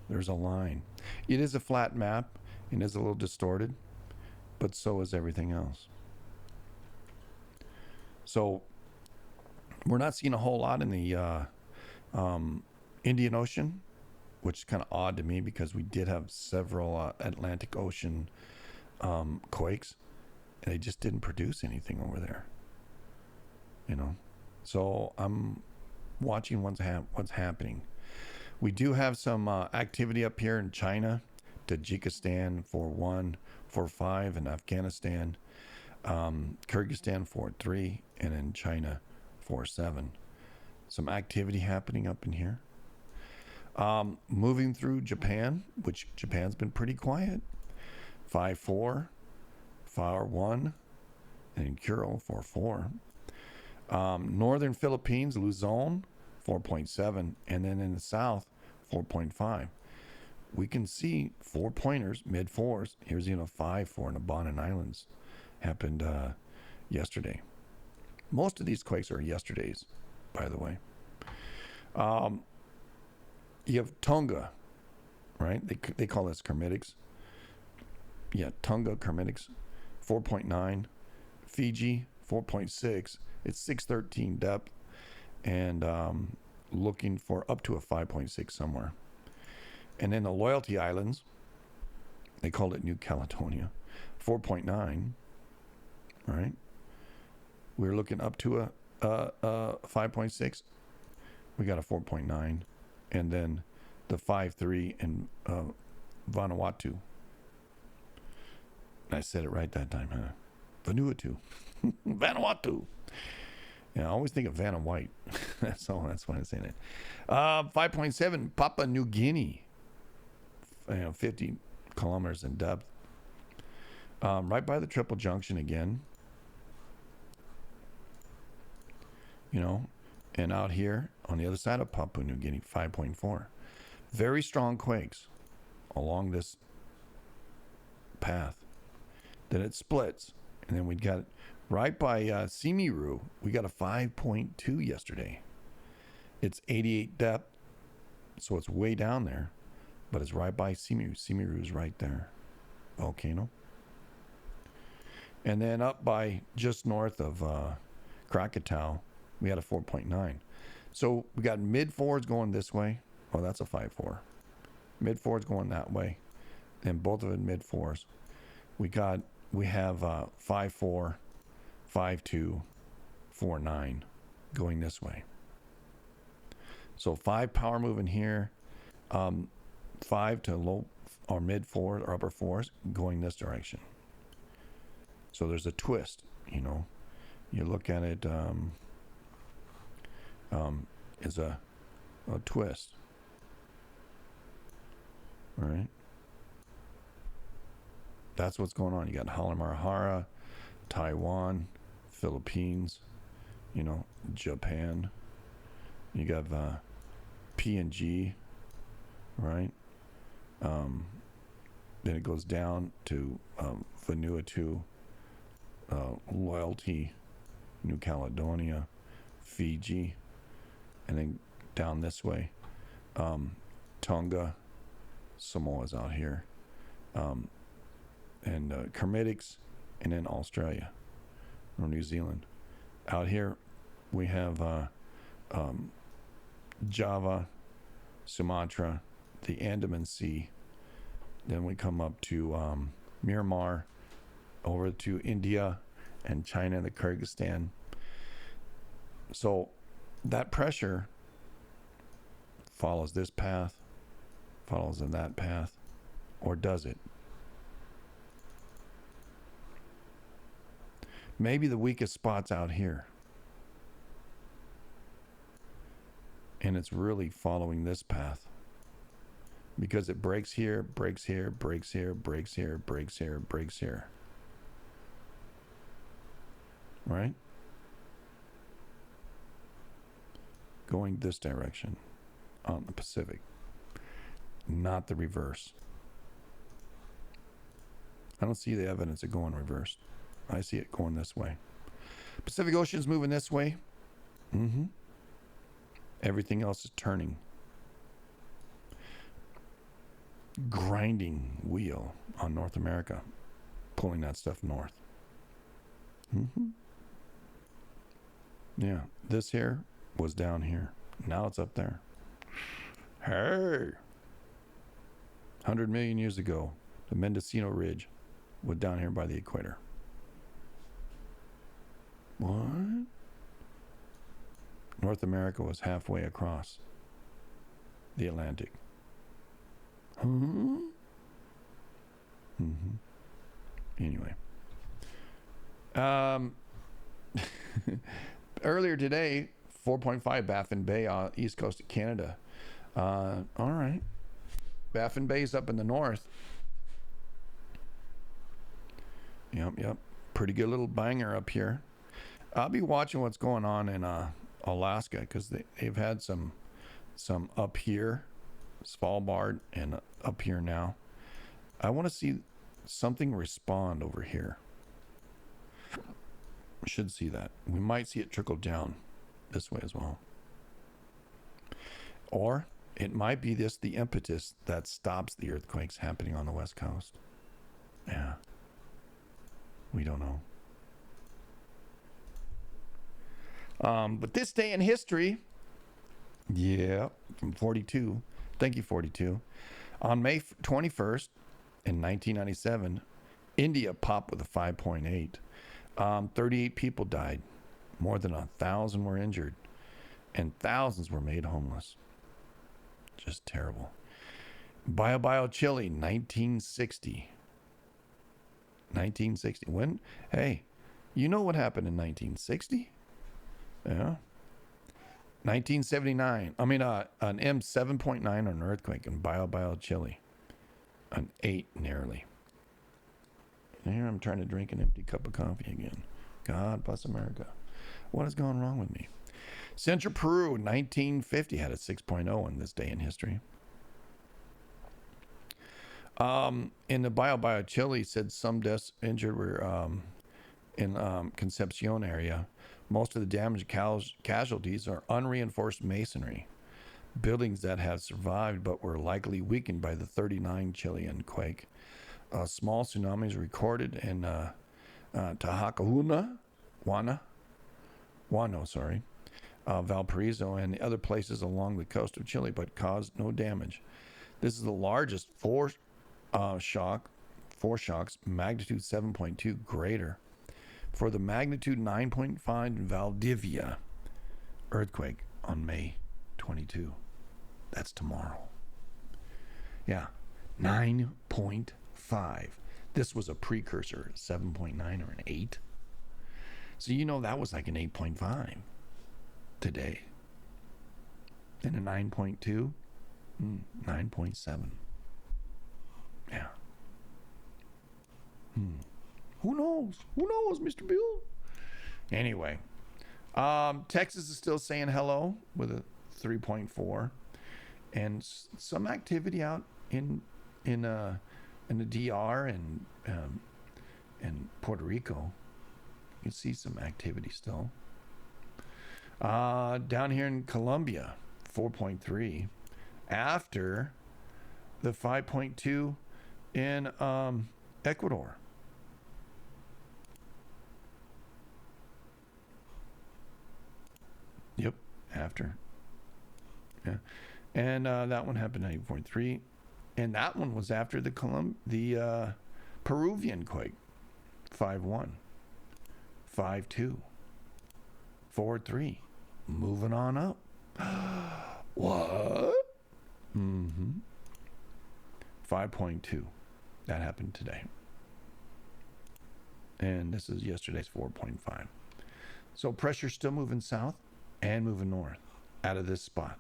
There's a line. It is a flat map and is a little distorted, but so is everything else. So we're not seeing a whole lot in the Indian Ocean, which is kind of odd to me because we did have several Atlantic Ocean quakes, and they just didn't produce anything over there. You know, so I'm watching what's happening. We do have some activity up here in China, Tajikistan 4-1, 4-5, and Afghanistan, Kyrgyzstan 4-3, and in China 4-7. Some activity happening up in here. Moving through Japan, which Japan's been pretty quiet. 5-4, 4-1, and Kuril 4-4. Northern Philippines, Luzon 4.7, and then in the south 4.5. We can see 4-pointers, mid fours. Here's 5-4 in the Bonin Islands. Happened yesterday. Most of these quakes are yesterday's, by the way. You have Tonga, right? They call this Kermitics. Yeah, Tonga Kermitics, 4.9. Fiji, 4.6. It's 613 depth, and looking for up to a 5.6 somewhere. And then the Loyalty Islands, they called it New Caledonia, 4.9. Right? We're looking up to a 5.6. We got a 4.9, and then the 5.3 in Vanuatu. I said it right that time, huh? Vanuatu. Vanuatu. Yeah, I always think of Vanna White. That's why I'm saying it. 5.7, Papua New Guinea. 50 kilometers in depth. Right by the triple junction again. And out here on the other side of Papua New Guinea, 5.4. Very strong quakes along this path. Then it splits, and then we got right by Simiru. We got a 5.2 yesterday. It's 88 depth, so it's way down there, but it's right by Simiru. Simiru is right there, volcano. And then up by just north of Krakatoa, we had a 4.9. So we got mid fours going this way. Oh, that's a 5.4. Mid fours going that way, and both of it mid fours. We have 5.4, 5.2, 4.9 going this way. So 5 power moving here, 5 to low or mid fours or upper fours going this direction. So there's a twist, You look at it as a twist. All right. That's what's going on. You got Halmahera, Taiwan, Philippines, Japan. You got PNG, right? Then it goes down to Vanuatu, Loyalty, New Caledonia, Fiji, and then down this way, Tonga, Samoa's out here, and Kermitics, and then Australia or New Zealand. Out here, we have Java, Sumatra, the Andaman Sea. Then we come up to Myanmar, over to India and China, the Kyrgyzstan. So that pressure follows this path, follows in that path, or does it? Maybe the weakest spot's out here. And it's really following this path. Because it breaks here, breaks here, breaks here, breaks here, breaks here, breaks here. Right? Going this direction on the Pacific. Not the reverse. I don't see the evidence of going reverse. I see it going this way. Pacific Ocean's moving this way. Everything else is turning. Grinding wheel on North America, pulling that stuff north. Yeah, this here was down here. Now it's up there. Hey! 100 million years ago, the Mendocino Ridge was down here by the equator. What? North America was halfway across the Atlantic. Anyway. Earlier today, 4.5 Baffin Bay, east coast of Canada. All right. Baffin Bay's up in the north. Yep. Pretty good little banger up here. I'll be watching what's going on in Alaska, because they've had some up here, Svalbard, and up here now. I want to see something respond over here. We should see that. We might see it trickle down this way as well. Or it might be the impetus that stops the earthquakes happening on the West Coast. Yeah. We don't know. But this day in history, yeah, from 42. Thank you, 42. On May 21st, in 1997, India popped with a 5.8. 38 people died. More than 1,000 were injured. And thousands were made homeless. Just terrible. Bio Chile, 1960. 1960. When? Hey, you know what happened in 1960? Yeah. 1979. I mean, an M7.9 on an earthquake in Bio Chile. An 8 nearly. And here I'm trying to drink an empty cup of coffee again. God bless America. What has gone wrong with me? Central Peru, 1950, had a 6.0 on this day in history. In the Bio Chile, said some deaths injured were in Concepcion area. Most of the damaged casualties are unreinforced masonry. Buildings that have survived but were likely weakened by the 39 Chilean quake. Small tsunamis recorded in Valparaiso, and other places along the coast of Chile, but caused no damage. This is the largest four shocks, magnitude 7.2 greater. For the magnitude 9.5 in Valdivia earthquake on May 22. That's tomorrow. Yeah, 9.5. This was a precursor, 7.9 or an 8. So you know that was like an 8.5 today. And a 9.2, 9.7. Yeah. Who knows? Who knows, Mr. Bill? Anyway, Texas is still saying hello with a 3.4, and some activity out in in the DR and Puerto Rico. You can see some activity still. Down here in Colombia, 4.3 after the 5.2 in Ecuador. Yep, after. Yeah, and that one happened at 8.3, and that one was after the Peruvian quake, 5.1, 5.2, 4.3, moving on up. What? 5.2. That happened today. And this is yesterday's 4.5. So pressure's still moving south and moving north out of this spot.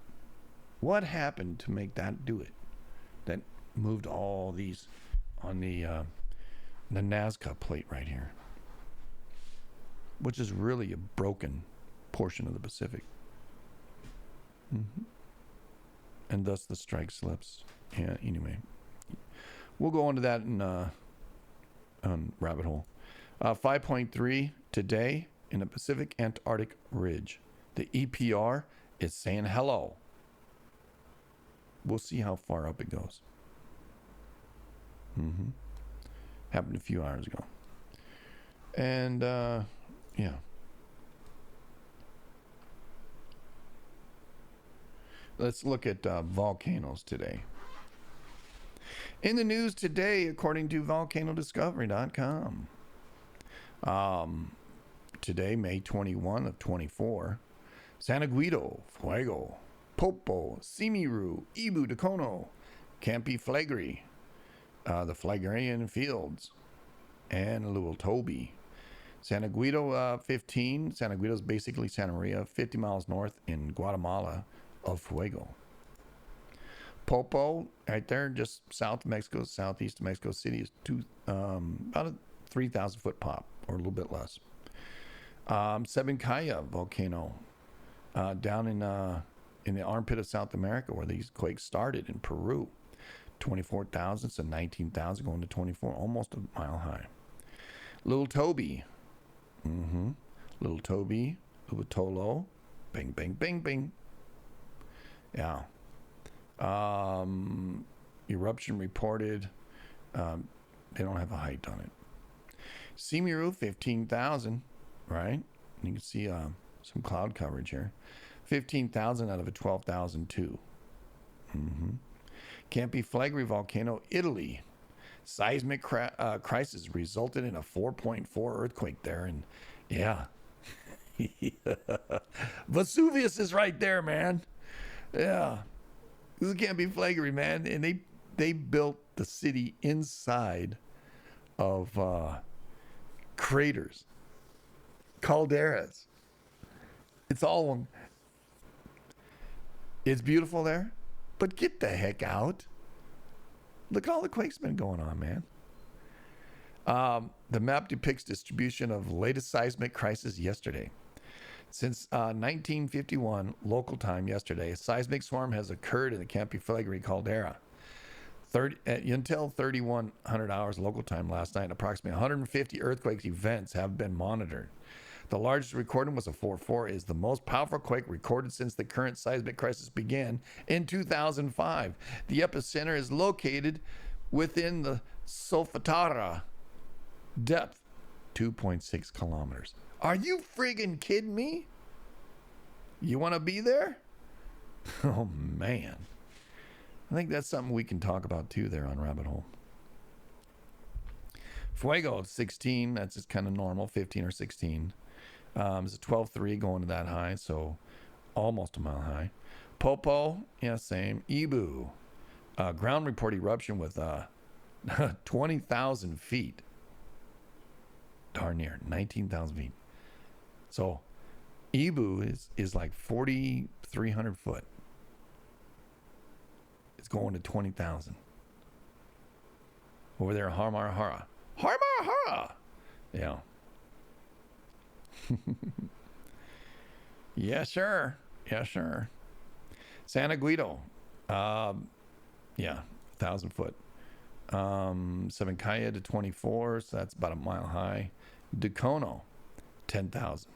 What happened to make that do it? That moved all these on the Nazca plate right here, which is really a broken portion of the Pacific. And thus the strike slips. Yeah, anyway. We'll go into that in rabbit hole. 5.3 today in the Pacific Antarctic Ridge. The EPR is saying hello. We'll see how far up it goes. Happened a few hours ago. And, yeah. Let's look at volcanoes today. In the news today, according to volcanodiscovery.com, today, May 21 of 24, Santa Guido, Fuego, Popo, Simiru, Ibu de Cono, Campi Flegrei, the Phlegraean Fields, and Luotobi. Santa Guido, 15. Santa Guido is basically Santa Maria, 50 miles north in Guatemala of Fuego. Popo, right there, just south of Mexico, southeast of Mexico City, is about a 3,000 foot pop, or a little bit less. Sabancaya volcano, down in the armpit of South America, where these quakes started in Peru. 24,000, so 19,000 going to 24, almost a mile high. Little Toby. Little Toby, Ubatolo, bing, bing, bing, bing. Yeah. Eruption reported. They don't have a height on it. Simiru, 15,000, right? You can see some cloud coverage here. 15,000 out of a 12,002. Campi Flegrei volcano, Italy. Seismic crisis resulted in a 4.4 earthquake there. And yeah. Vesuvius is right there, man. Yeah. This can't be Flegrei, man. And they built the city inside of craters, calderas. It's all one. It's beautiful there, but get the heck out. Look at all the quakes been going on, man. The map depicts distribution of latest seismic crisis yesterday. Since 1951, local time yesterday, a seismic swarm has occurred in the Campi Flegrei caldera. Until 3100 hours local time last night, approximately 150 earthquake events have been monitored. The largest recorded was a 4.4, is the most powerful quake recorded since the current seismic crisis began in 2005. The epicenter is located within the Solfatara, depth 2.6 kilometers. Are you friggin' kidding me? You want to be there? Oh, man. I think that's something we can talk about, too, there on Rabbit Hole. Fuego, 16. That's just kind of normal, 15 or 16. It's a 12.3 going to that high, so almost a mile high. Popo, yeah, same. Ibu, ground report eruption with 20,000 feet. Darn near, 19,000 feet. So Ibu is like 4,300 foot. It's going to 20,000. Over there, Harmarahara. Harmarahara! Yeah. Yeah, sure. Yeah, sure. Santa Guido. Yeah, 1,000 foot. Sabancaya to 24, so that's about a mile high. Dacono, 10,000.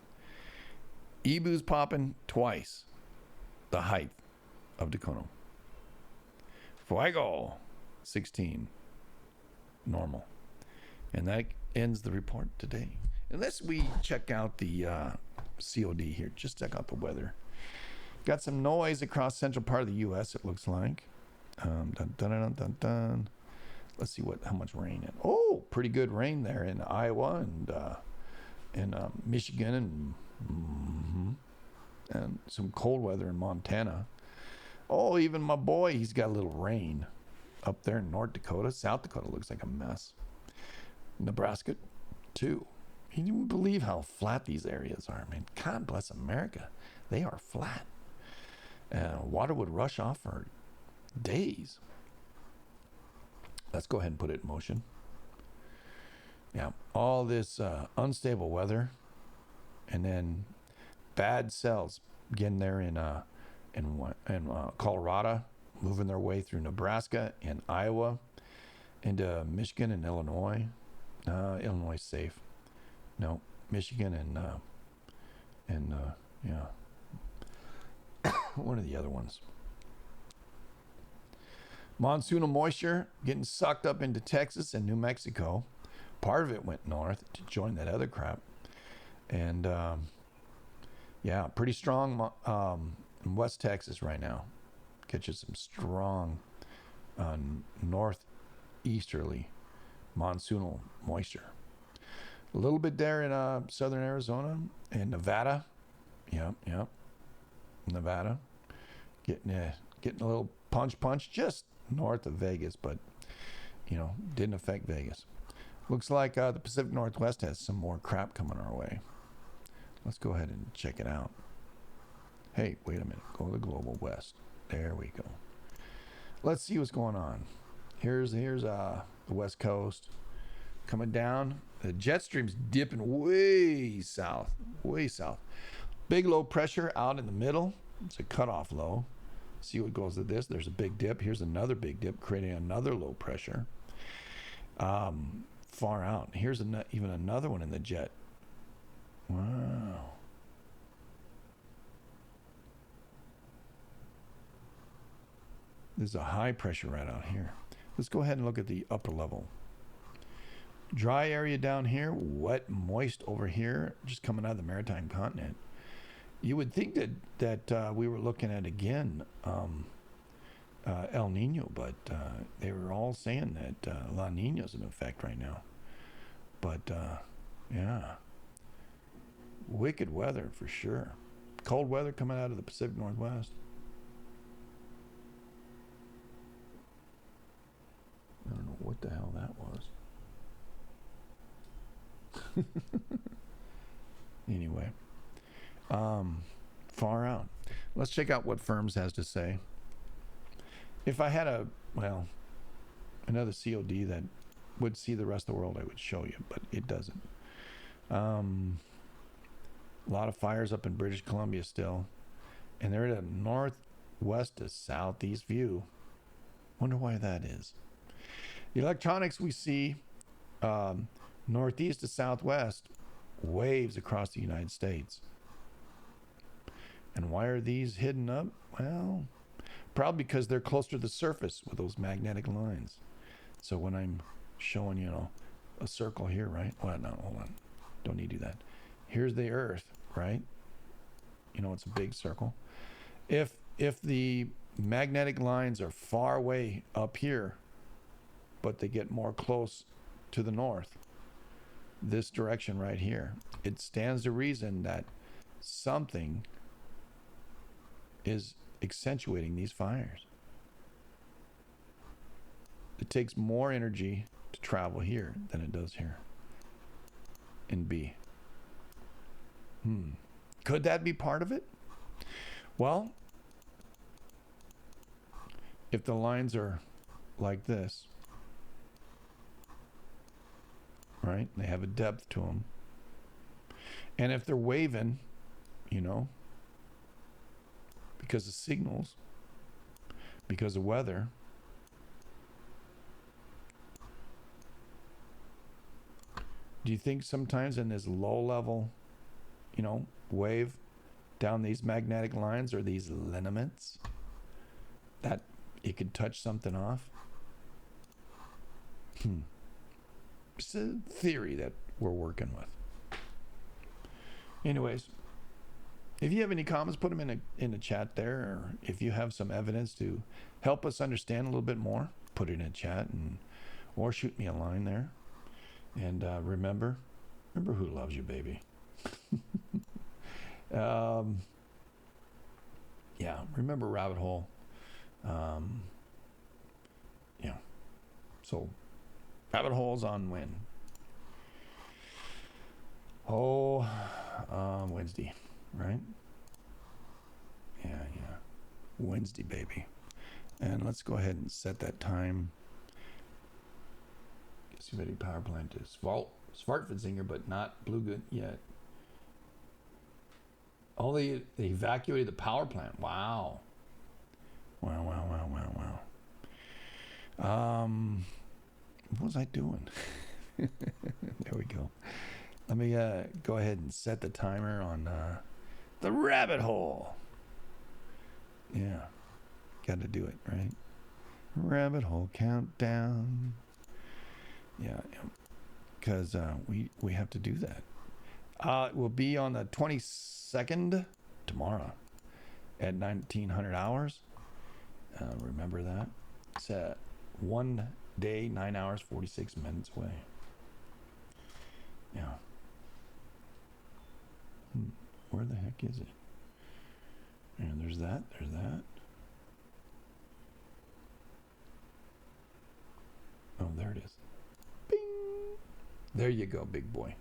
Ebu's popping twice the height of Dacono. Fuego, 16, normal. And that ends the report today. Unless we check out the COD here, just check out the weather. Got some noise across central part of the U.S. It looks like. Dun, dun, dun, dun, dun. Let's see how much rain. Oh, pretty good rain there in Iowa and Michigan and some cold weather in Montana. Oh, even my boy, he's got a little rain up there in North Dakota. South Dakota looks like a mess. Nebraska, too. You don't believe how flat these areas are. I mean, God bless America. They are flat. Water would rush off for days. Let's go ahead and put it in motion. Yeah, all this unstable weather, and then bad cells getting there in Colorado, moving their way through Nebraska and Iowa, into Michigan and Illinois. Illinois is safe. No, Michigan and one of the other ones. Monsoonal moisture getting sucked up into Texas and New Mexico. Part of it went north to join that other crap. And pretty strong in West Texas right now. Catches some strong northeasterly monsoonal moisture. A little bit there in southern Arizona and Nevada. Yep. Nevada. Getting a little punch just north of Vegas, but didn't affect Vegas. Looks like the Pacific Northwest has some more crap coming our way. Let's go ahead and check it out. Hey, wait a minute. Go to the global west. There we go. Let's see what's going on. Here's the west coast coming down. The jet stream's dipping way south. Big low pressure out in the middle. It's a cutoff low. See what goes to this. There's a big dip. Here's another big dip, creating another low pressure. Far out. Here's even another one in the jet. Wow. There's a high pressure right out here. Let's go ahead and look at the upper level. Dry area down here, wet, moist over here, just coming out of the maritime continent. You would think that we were looking at again El Nino, but they were all saying that La Nina's in effect right now. But wicked weather for sure. Cold weather coming out of the Pacific Northwest. I don't know what the hell that was. Anyway, far out. Let's check out what Firms has to say. If I had another COD that would see the rest of the world, I would show you, but it doesn't. A lot of fires up in British Columbia still, and they're at a northwest to southeast view. Wonder why that is. The electronics we see northeast to southwest, waves across the United States. And why are these hidden up? Well, probably because they're closer to the surface with those magnetic lines. So when I'm showing, a circle here, right? Well, no, hold on. Don't need to do that. Here's the Earth, right? It's a big circle. If the magnetic lines are far away up here, but they get more close to the north, this direction right here, it stands to reason that something is accentuating these fires. It takes more energy to travel here than it does here in B. Could that be part of it? Well, if the lines are like this, right? They have a depth to them. And if they're waving, because of signals, because of weather, Do you think sometimes in this low level, wave down these magnetic lines or these lineaments that it could touch something off? It's a theory that we're working with. Anyways, if you have any comments, put them in the chat there, or if you have some evidence to help us understand a little bit more, put it in the chat, or shoot me a line there. And remember who loves you, baby. Yeah, remember rabbit hole. So rabbit holes on when? Wednesday, right? Yeah. Wednesday, baby. And let's go ahead and set that time. Guess power plant is Svartfedzinger, but not Bluegut yet. Oh, they evacuated the power plant. Wow. What was I doing? There we go. Let me go ahead and set the timer on the rabbit hole. Yeah. Got to do it, right? Rabbit hole countdown. Yeah. Because we have to do that. It will be on the 22nd tomorrow at 1900 hours. Remember that. It's 1 day, 9 hours, 46 minutes away. Yeah. Where the heck is it? And there's that. Oh, there it is. Bing! There you go, big boy.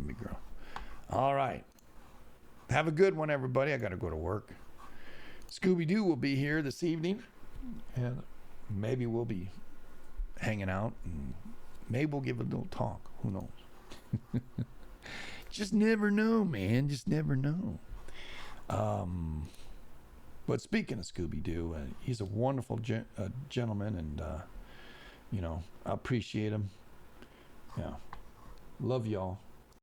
Big girl. All right. Have a good one, everybody. I got to go to work. Scooby-Doo will be here this evening. And maybe we'll be hanging out. And maybe we'll give a little talk. Who knows? Just never know, man. Just never know. But speaking of Scooby-Doo, he's a wonderful gentleman. And, I appreciate him. Yeah. Love y'all.